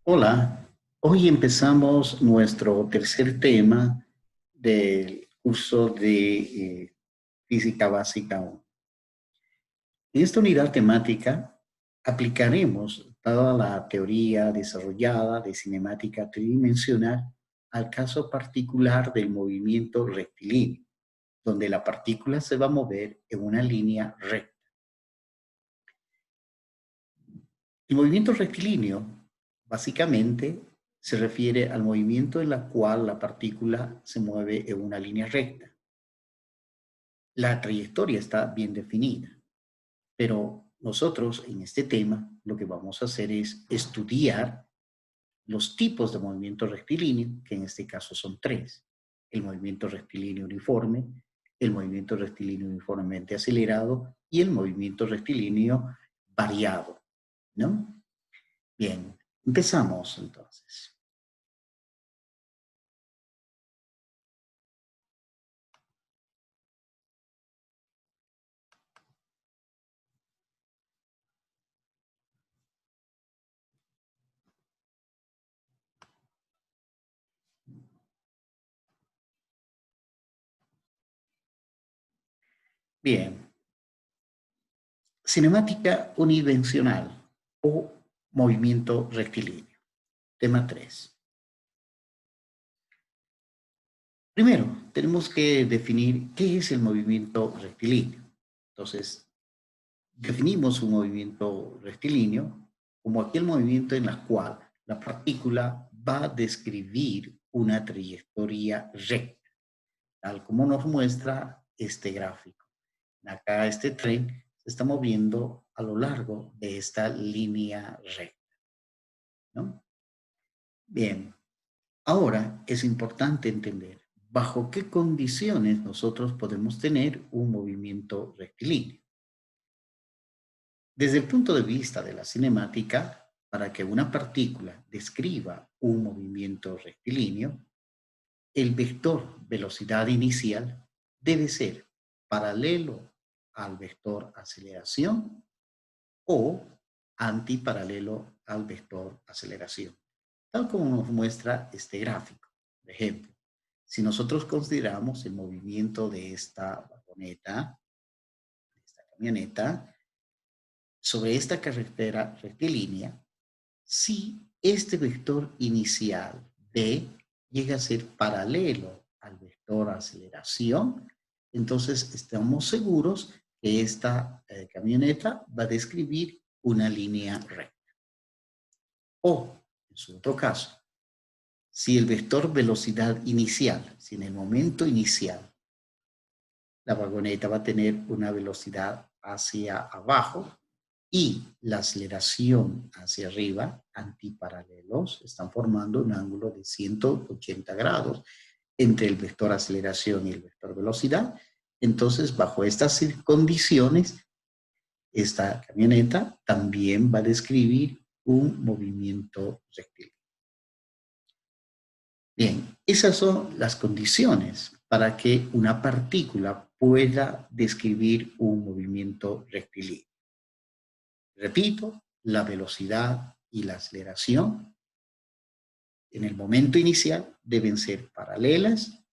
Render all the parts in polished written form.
Hola, hoy empezamos nuestro tercer tema del curso de Física Básica 1. En esta unidad temática aplicaremos toda la teoría desarrollada de cinemática tridimensional al caso particular del movimiento rectilíneo, donde la partícula se va a mover en una línea recta. El movimiento rectilíneo, básicamente, se refiere al movimiento en el cual la partícula se mueve en una línea recta. La trayectoria está bien definida, pero nosotros en este tema lo que vamos a hacer es estudiar los tipos de movimiento rectilíneo, que en este caso son tres. El movimiento rectilíneo uniforme, el movimiento rectilíneo uniformemente acelerado y el movimiento rectilíneo variado, ¿no? Bien, empezamos entonces. Bien, cinemática unidimensional o movimiento rectilíneo. Tema 3. Primero, tenemos que definir qué es el movimiento rectilíneo. Entonces, definimos un movimiento rectilíneo como aquel movimiento en el cual la partícula va a describir una trayectoria recta, tal como nos muestra este gráfico. Acá este tren se está moviendo a lo largo de esta línea recta, ¿no? Bien, ahora es importante entender bajo qué condiciones nosotros podemos tener un movimiento rectilíneo. Desde el punto de vista de la cinemática, para que una partícula describa un movimiento rectilíneo, el vector velocidad inicial debe ser paralelo al vector aceleración o antiparalelo al vector aceleración, tal como nos muestra este gráfico. Por ejemplo, si nosotros consideramos el movimiento de esta vagoneta, de esta camioneta, sobre esta carretera rectilínea, si este vector inicial D llega a ser paralelo al vector aceleración, entonces estamos seguros que esta camioneta va a describir una línea recta. O, en su otro caso, si el vector velocidad inicial, si en el momento inicial la vagoneta va a tener una velocidad hacia abajo y la aceleración hacia arriba, antiparalelos, están formando un ángulo de 180 grados entre el vector aceleración y el vector velocidad. Entonces, bajo estas condiciones, esta camioneta también va a describir un movimiento rectilíneo. Bien, esas son las condiciones para que una partícula pueda describir un movimiento rectilíneo. Repito, la velocidad y la aceleración en el momento inicial deben ser paralelas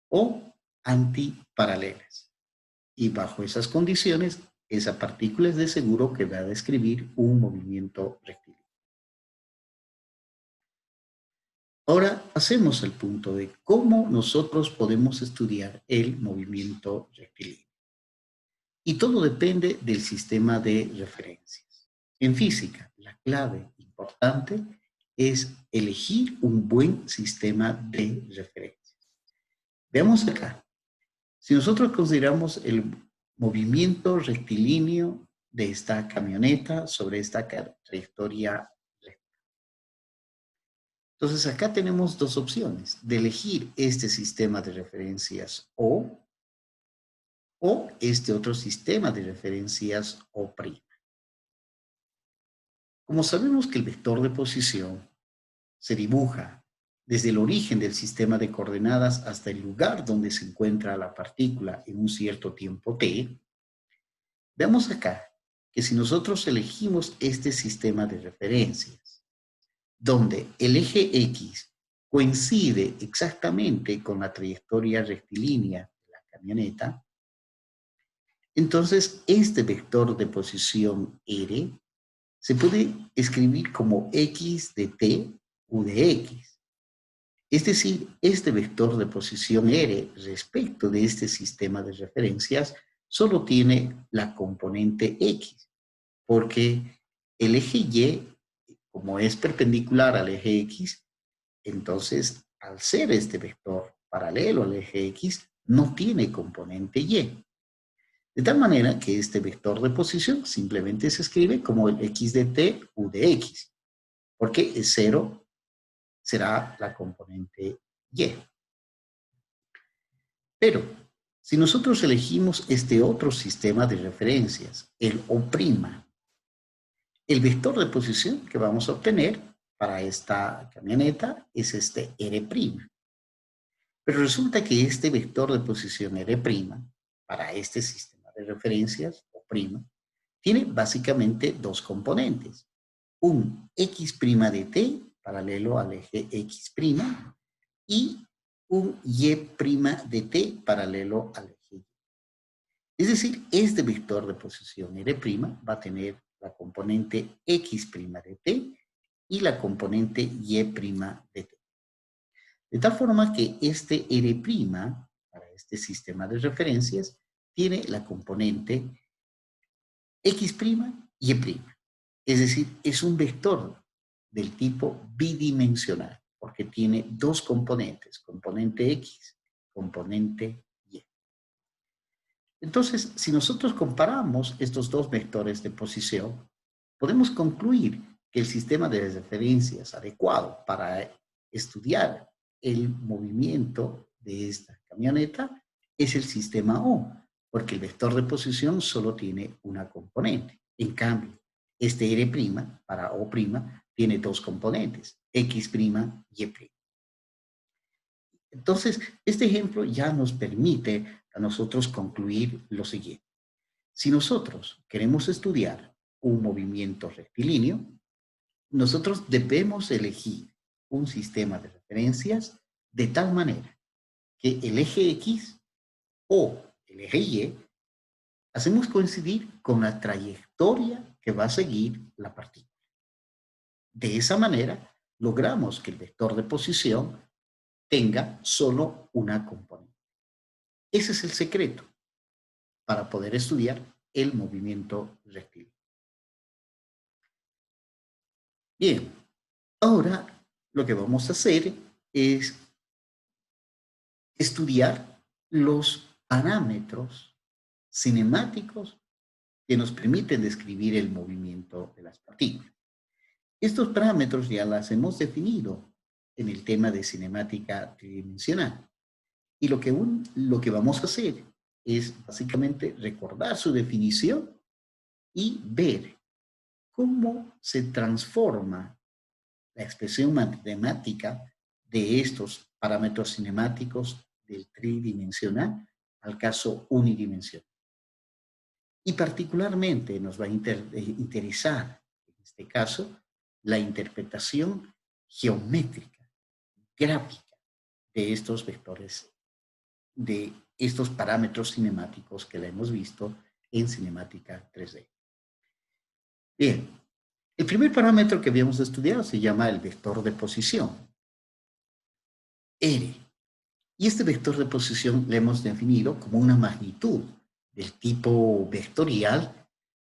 o antiparalelas. Y bajo esas condiciones, esa partícula es de seguro que va a describir un movimiento rectilíneo. Ahora pasemos al punto de cómo nosotros podemos estudiar el movimiento rectilíneo. Y todo depende del sistema de referencias. En física, la clave importante es elegir un buen sistema de referencias. Veamos acá. Si nosotros consideramos el movimiento rectilíneo de esta camioneta sobre esta trayectoria recta. Entonces acá tenemos dos opciones de elegir este sistema de referencias o este otro sistema de referencias O'. Como sabemos que el vector de posición se dibuja desde el origen del sistema de coordenadas hasta el lugar donde se encuentra la partícula en un cierto tiempo t, veamos acá que si nosotros elegimos este sistema de referencias, donde el eje X coincide exactamente con la trayectoria rectilínea de la camioneta, entonces este vector de posición R se puede escribir como X de T u de X. Es decir, este vector de posición R respecto de este sistema de referencias solo tiene la componente X, porque el eje Y, como es perpendicular al eje X, entonces al ser este vector paralelo al eje X, no tiene componente Y. De tal manera que este vector de posición simplemente se escribe como el X de T u de X, porque el 0 será la componente Y. Pero si nosotros elegimos este otro sistema de referencias, el O', el vector de posición que vamos a obtener para ', camioneta es este R'. Pero resulta que este vector de posición R' para este sistema de referencias, O', tiene básicamente dos componentes. Un X' de T paralelo al eje X' y un Y' de T paralelo al eje Y. Es decir, este vector de posición R' va a tener la componente X' de T y la componente Y' de T. De tal forma que este R' para este sistema de referencias tiene la componente X', Y'. Es decir, es un vector del tipo bidimensional, porque tiene dos componentes, componente X, componente Y. Entonces, si nosotros comparamos estos dos vectores de posición, podemos concluir que el sistema de referencias adecuado para estudiar el movimiento de esta camioneta es el sistema O, porque el vector de posición solo tiene una componente. En cambio, este R' para O' tiene dos componentes, X', Y'. Entonces, este ejemplo ya nos permite a nosotros concluir lo siguiente. Si nosotros queremos estudiar un movimiento rectilíneo, nosotros debemos elegir un sistema de referencias de tal manera que el eje X o el eje Y hacemos coincidir con la trayectoria que va a seguir la partícula. De esa manera, logramos que el vector de posición tenga solo una componente. Ese es el secreto para poder estudiar el movimiento rectilíneo. Bien, ahora lo que vamos a hacer es estudiar los parámetros cinemáticos que nos permiten describir el movimiento de las partículas. Estos parámetros ya las hemos definido en el tema de cinemática tridimensional. Y lo que vamos a hacer es básicamente recordar su definición y ver cómo se transforma la expresión matemática de estos parámetros cinemáticos del tridimensional al caso unidimensional. Y particularmente nos va a interesar, en este caso, la interpretación geométrica, gráfica de estos vectores, de estos parámetros cinemáticos que la hemos visto en cinemática 3D. Bien, el primer parámetro que habíamos estudiado se llama el vector de posición, R. Y este vector de posición le hemos definido como una magnitud del tipo vectorial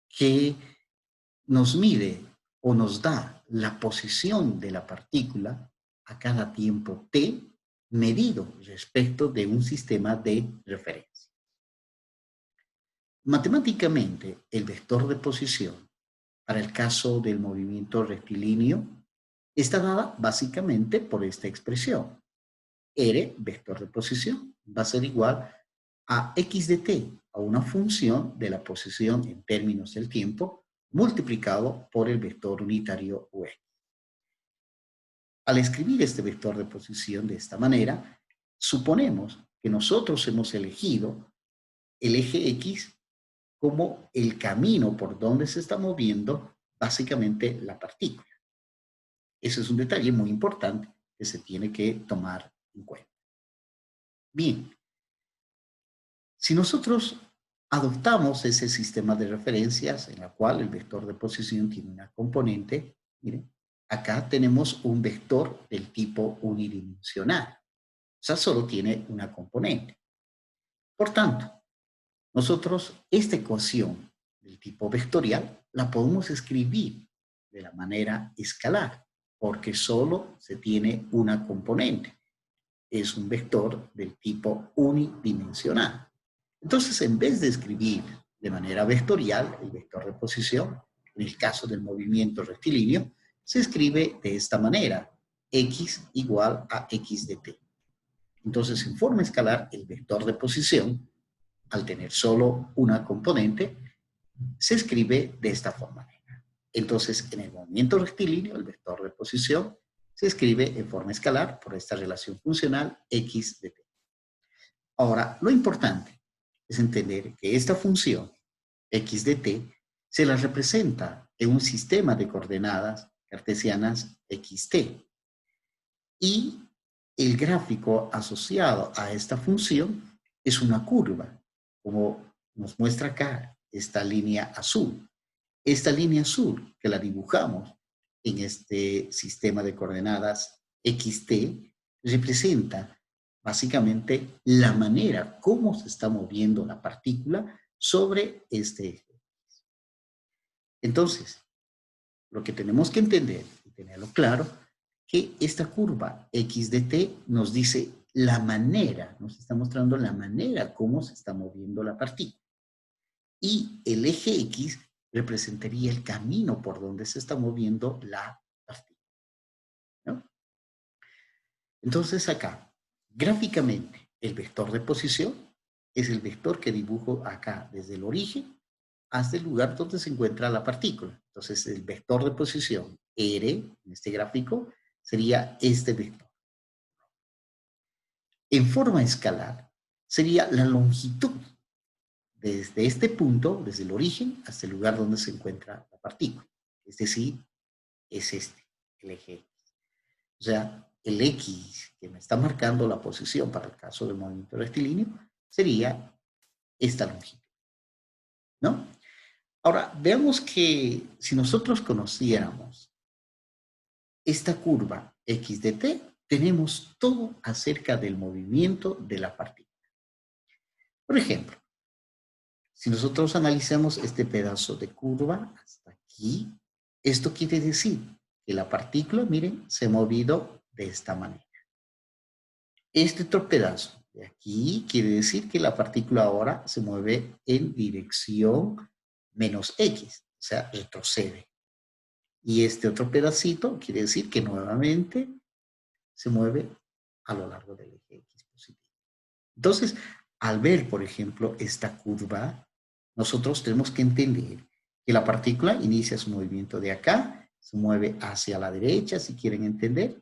que nos mide o nos da la posición de la partícula a cada tiempo t medido respecto de un sistema de referencia. Matemáticamente, el vector de posición para el caso del movimiento rectilíneo está dada básicamente por esta expresión. R, vector de posición, va a ser igual a x de t, a una función de la posición en términos del tiempo, multiplicado por el vector unitario u x. Al escribir este vector de posición de esta manera, suponemos que nosotros hemos elegido el eje X como el camino por donde se está moviendo básicamente la partícula. Ese es un detalle muy importante que se tiene que tomar en cuenta. Bien, si nosotros adoptamos ese sistema de referencias en la cual el vector de posición tiene una componente, miren, acá tenemos un vector del tipo unidimensional. O sea, solo tiene una componente. Por tanto, nosotros esta ecuación del tipo vectorial la podemos escribir de la manera escalar, porque solo se tiene una componente. Es un vector del tipo unidimensional. Entonces, en vez de escribir de manera vectorial el vector de posición, en el caso del movimiento rectilíneo, se escribe de esta manera: x igual a x de t. Entonces, en forma escalar, el vector de posición, al tener solo una componente, se escribe de esta forma. Entonces, en el movimiento rectilíneo, el vector de posición se escribe en forma escalar por esta relación funcional x de t. Ahora, lo importante es entender que esta función x de t se la representa en un sistema de coordenadas cartesianas xt. Y el gráfico asociado a esta función es una curva, como nos muestra acá esta línea azul. Esta línea azul que la dibujamos en este sistema de coordenadas xt representa básicamente la manera como se está moviendo la partícula sobre este eje. Entonces, lo que tenemos que entender y tenerlo claro, que esta curva x de t nos dice la manera, nos está mostrando la manera como se está moviendo la partícula. Y el eje x representaría el camino por donde se está moviendo la partícula, ¿no? Entonces acá, gráficamente, el vector de posición es el vector que dibujo acá desde el origen hasta el lugar donde se encuentra la partícula. Entonces el vector de posición R, en este gráfico, sería este vector. En forma escalar, sería la longitud desde este punto, desde el origen, hasta el lugar donde se encuentra la partícula. Es decir, es este, el eje X. O sea, el X que me está marcando la posición para el caso del movimiento rectilíneo sería esta longitud, ¿no? Ahora, veamos que si nosotros conociéramos esta curva X de t, tenemos todo acerca del movimiento de la partícula. Por ejemplo, si nosotros analizamos este pedazo de curva hasta aquí, esto quiere decir que la partícula, miren, se ha movido de esta manera. Este otro pedazo de aquí quiere decir que la partícula ahora se mueve en dirección menos X, o sea, retrocede. Y este otro pedacito quiere decir que nuevamente se mueve a lo largo del eje X positivo. Entonces, al ver, por ejemplo, esta curva, nosotros tenemos que entender que la partícula inicia su movimiento de acá, se mueve hacia la derecha, si quieren entender,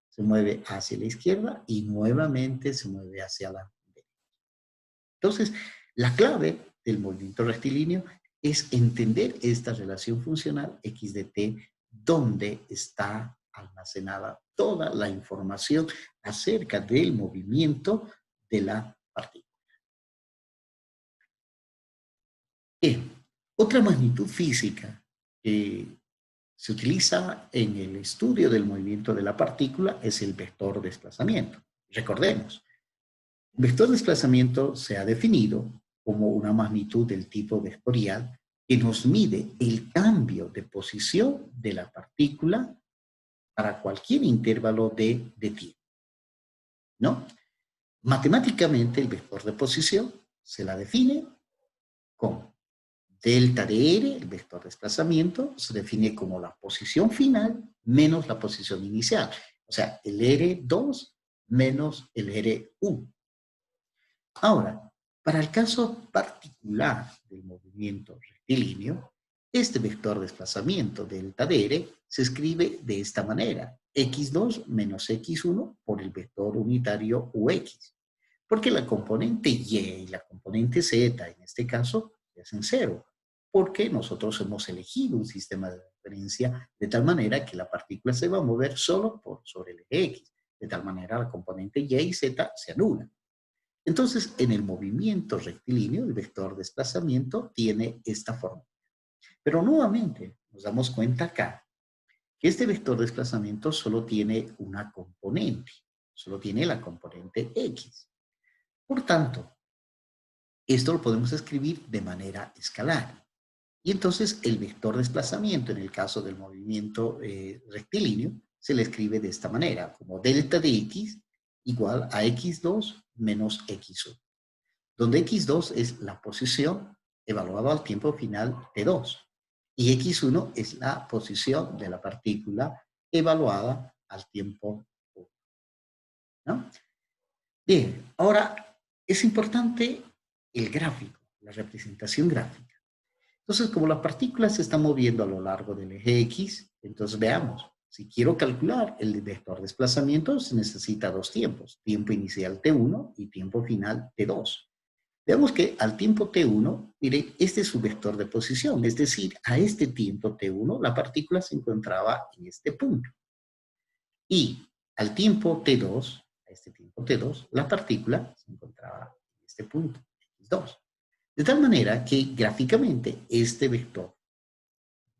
se mueve hacia la izquierda y nuevamente se mueve hacia la derecha. Entonces, la clave del movimiento rectilíneo es entender esta relación funcional x de t, donde está almacenada toda la información acerca del movimiento de la partícula. Bien, otra magnitud física que se utiliza en el estudio del movimiento de la partícula es el vector desplazamiento. Recordemos, el vector desplazamiento se ha definido como una magnitud del tipo vectorial que nos mide el cambio de posición de la partícula para cualquier intervalo de tiempo, ¿no? Matemáticamente, el vector de posición se la define con delta de R, el vector de desplazamiento, se define como la posición final menos la posición inicial. O sea, el R2 menos el R1. Ahora, para el caso particular del movimiento rectilíneo, este vector de desplazamiento delta de R se escribe de esta manera: x2 menos x1 por el vector unitario ux. Porque la componente y y la componente z, en este caso, se hacen cero. Porque nosotros hemos elegido un sistema de circunferencia, de tal manera que la partícula se va a mover solo sobre el eje X. De tal manera la componente Y y Z se anulan. Entonces, en el movimiento rectilíneo, el vector de desplazamiento tiene esta forma. Pero nuevamente, nos damos cuenta acá que este vector de desplazamiento solo tiene una componente, solo tiene la componente X. Por tanto, esto lo podemos escribir de manera escalar. Y entonces el vector de desplazamiento, en el caso del movimiento rectilíneo, se le escribe de esta manera, como delta de X igual a X2 menos X1, donde X2 es la posición evaluada al tiempo final T2 y X1 es la posición de la partícula evaluada al tiempo 1, ¿no? Bien, ahora es importante el gráfico, la representación gráfica. Entonces, como la partícula se está moviendo a lo largo del eje X, entonces veamos, si quiero calcular el vector de desplazamiento, se necesita dos tiempos, tiempo inicial T1 y tiempo final T2. Veamos que al tiempo T1, mire, este es su vector de posición, es decir, a este tiempo T1 la partícula se encontraba en este punto. Y al tiempo T2, a este tiempo T2, la partícula se encontraba en este punto, X2. De tal manera que gráficamente este vector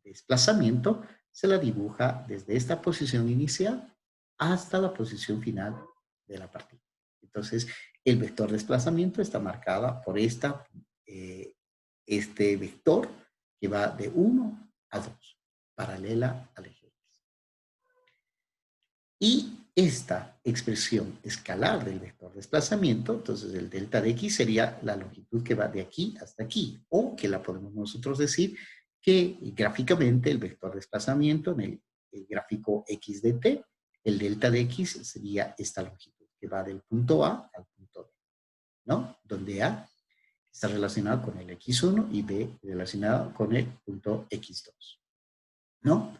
de desplazamiento se la dibuja desde esta posición inicial hasta la posición final de la partícula. Entonces, el vector de desplazamiento está marcado por este vector que va de 1 a 2, paralela al eje X. Y esta expresión escalar del vector de desplazamiento, entonces el delta de X sería la longitud que va de aquí hasta aquí, o que la podemos nosotros decir que gráficamente el vector de desplazamiento en el gráfico X de T, el delta de X sería esta longitud que va del punto A al punto B, ¿no? Donde A está relacionado con el X1 y B relacionado con el punto X2, ¿no?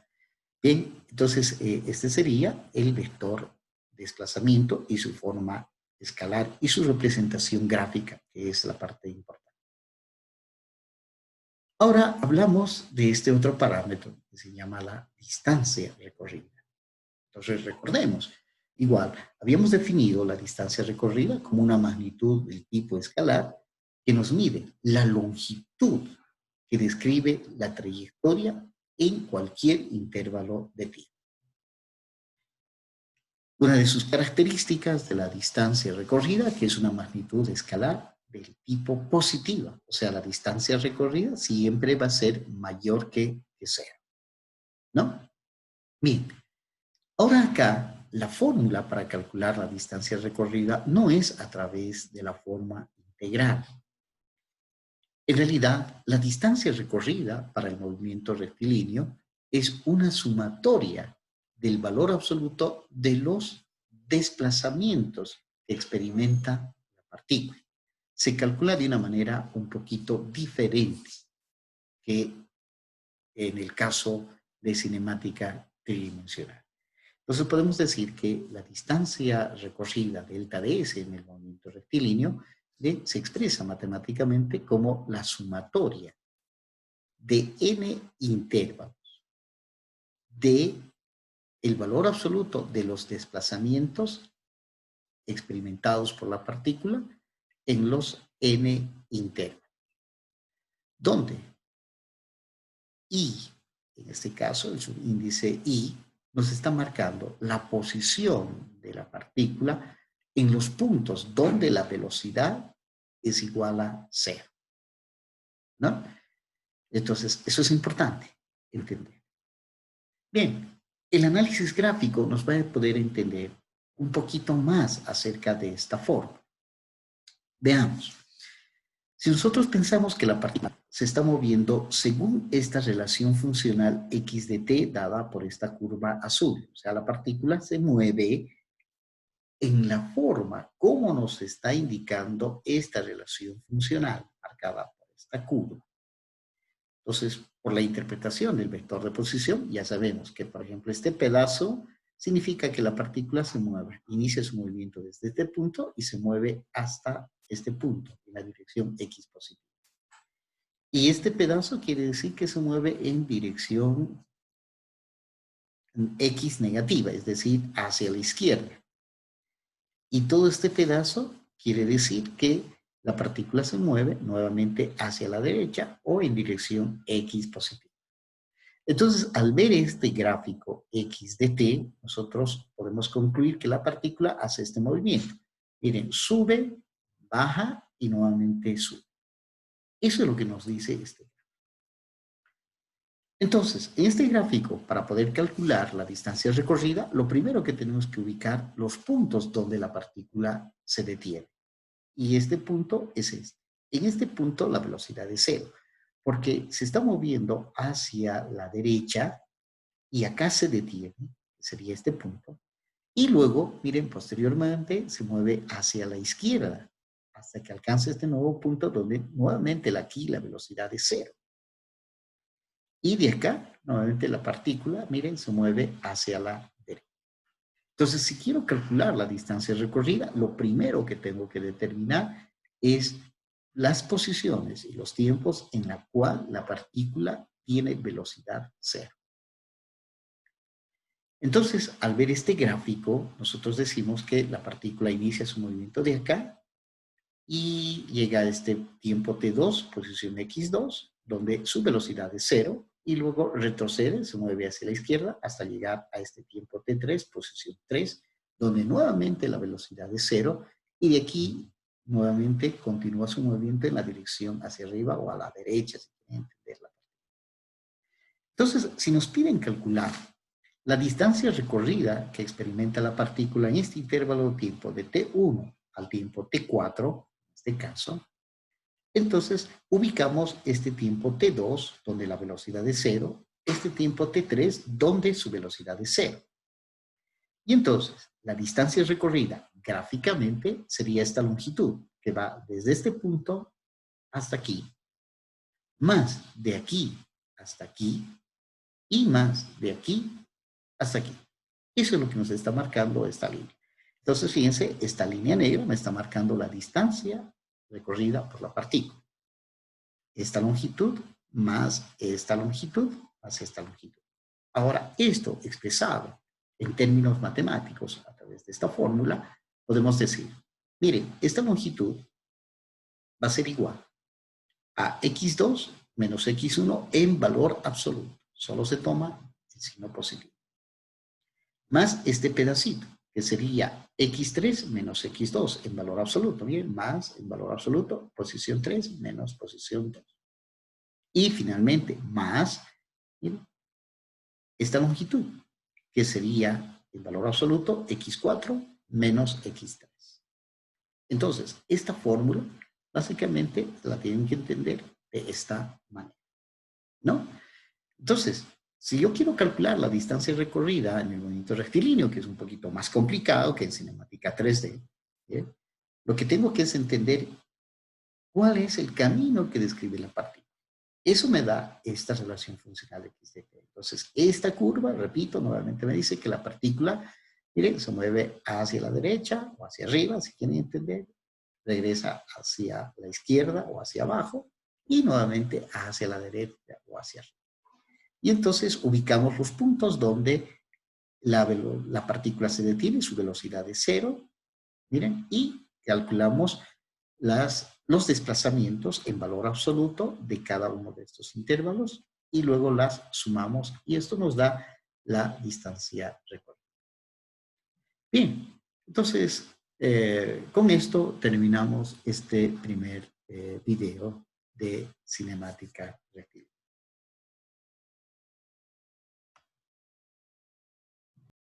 Bien, entonces este sería el vector de desplazamiento y su forma escalar y su representación gráfica, que es la parte importante. Ahora hablamos de este otro parámetro que se llama la distancia recorrida. Entonces recordemos, igual, habíamos definido la distancia recorrida como una magnitud del tipo escalar que nos mide la longitud que describe la trayectoria en cualquier intervalo de tiempo. Una de sus características de la distancia recorrida, que es una magnitud escalar del tipo positiva, o sea, la distancia recorrida siempre va a ser mayor que cero, ¿no? Bien, ahora acá la fórmula para calcular la distancia recorrida no es a través de la forma integral. En realidad, la distancia recorrida para el movimiento rectilíneo es una sumatoria del valor absoluto de los desplazamientos que experimenta la partícula. Se calcula de una manera un poquito diferente que en el caso de cinemática tridimensional. Entonces podemos decir que la distancia recorrida delta de S en el movimiento rectilíneo se expresa matemáticamente como la sumatoria de n intervalos de el valor absoluto de los desplazamientos experimentados por la partícula en los n intervalos, donde I, en este caso el subíndice I, nos está marcando la posición de la partícula en los puntos donde la velocidad es igual a cero, ¿no? Entonces, eso es importante entender. Bien, el análisis gráfico nos va a poder entender un poquito más acerca de esta forma. Veamos. Si nosotros pensamos que la partícula se está moviendo según esta relación funcional x de t dada por esta curva azul, o sea, la partícula se mueve en la forma como nos está indicando esta relación funcional marcada por esta curva. Entonces, por la interpretación del vector de posición, ya sabemos que, por ejemplo, este pedazo significa que la partícula se mueve, inicia su movimiento desde este punto y se mueve hasta este punto, en la dirección x positiva. Y este pedazo quiere decir que se mueve en dirección X negativa, es decir, hacia la izquierda. Y todo este pedazo quiere decir que la partícula se mueve nuevamente hacia la derecha o en dirección X positiva. Entonces, al ver este gráfico X de t, nosotros podemos concluir que la partícula hace este movimiento. Miren, sube, baja y nuevamente sube. Eso es lo que nos dice este gráfico. Entonces, en este gráfico, para poder calcular la distancia recorrida, lo primero que tenemos que ubicar los puntos donde la partícula se detiene. Y este punto es este. En este punto la velocidad es cero, porque se está moviendo hacia la derecha y acá se detiene, sería este punto. Y luego, miren, posteriormente se mueve hacia la izquierda, hasta que alcance este nuevo punto donde nuevamente aquí la velocidad es cero. Y de acá, nuevamente la partícula, miren, se mueve hacia la derecha. Entonces, si quiero calcular la distancia recorrida, lo primero que tengo que determinar es las posiciones y los tiempos en la cual la partícula tiene velocidad cero. Entonces, al ver este gráfico, nosotros decimos que la partícula inicia su movimiento de acá y llega a este tiempo t2, posición x2, donde su velocidad es cero, y luego retrocede, se mueve hacia la izquierda hasta llegar a este tiempo t3, posición 3, donde nuevamente la velocidad es cero, y de aquí nuevamente continúa su movimiento en la dirección hacia arriba o a la derecha, si quieren entenderla. Entonces, si nos piden calcular la distancia recorrida que experimenta la partícula en este intervalo de tiempo de t1 al tiempo t4, en este caso, entonces ubicamos este tiempo t2, donde la velocidad es cero, este tiempo t3, donde su velocidad es cero. Y entonces, la distancia recorrida gráficamente sería esta longitud, que va desde este punto hasta aquí, más de aquí hasta aquí, y más de aquí hasta aquí. Eso es lo que nos está marcando esta línea. Entonces, fíjense, esta línea negra me está marcando la distancia recorrida por la partícula. Esta longitud más esta longitud más esta longitud. Ahora, esto expresado en términos matemáticos a través de esta fórmula, podemos decir, miren, esta longitud va a ser igual a x2 menos x1 en valor absoluto. Solo se toma el signo positivo. Más este pedacito, que sería x3 menos x2 en valor absoluto. Bien, más en valor absoluto, posición 3 menos posición 2. Y finalmente, más, bien, esta longitud, que sería en valor absoluto x4 menos x3. Entonces, esta fórmula, básicamente, la tienen que entender de esta manera, ¿no? Entonces, si yo quiero calcular la distancia recorrida en el movimiento rectilíneo, que es un poquito más complicado que en cinemática 3D, ¿bien? Lo que tengo que es entender cuál es el camino que describe la partícula. Eso me da esta relación funcional de x de t. Entonces, esta curva, repito, nuevamente me dice que la partícula, miren, se mueve hacia la derecha o hacia arriba, si quieren entender, regresa hacia la izquierda o hacia abajo, y nuevamente hacia la derecha o hacia arriba. Y entonces ubicamos los puntos donde la partícula se detiene, su velocidad es cero, miren, y calculamos los desplazamientos en valor absoluto de cada uno de estos intervalos y luego las sumamos y esto nos da la distancia recorrida. Bien, entonces con esto terminamos este primer video de cinemática rectilínea.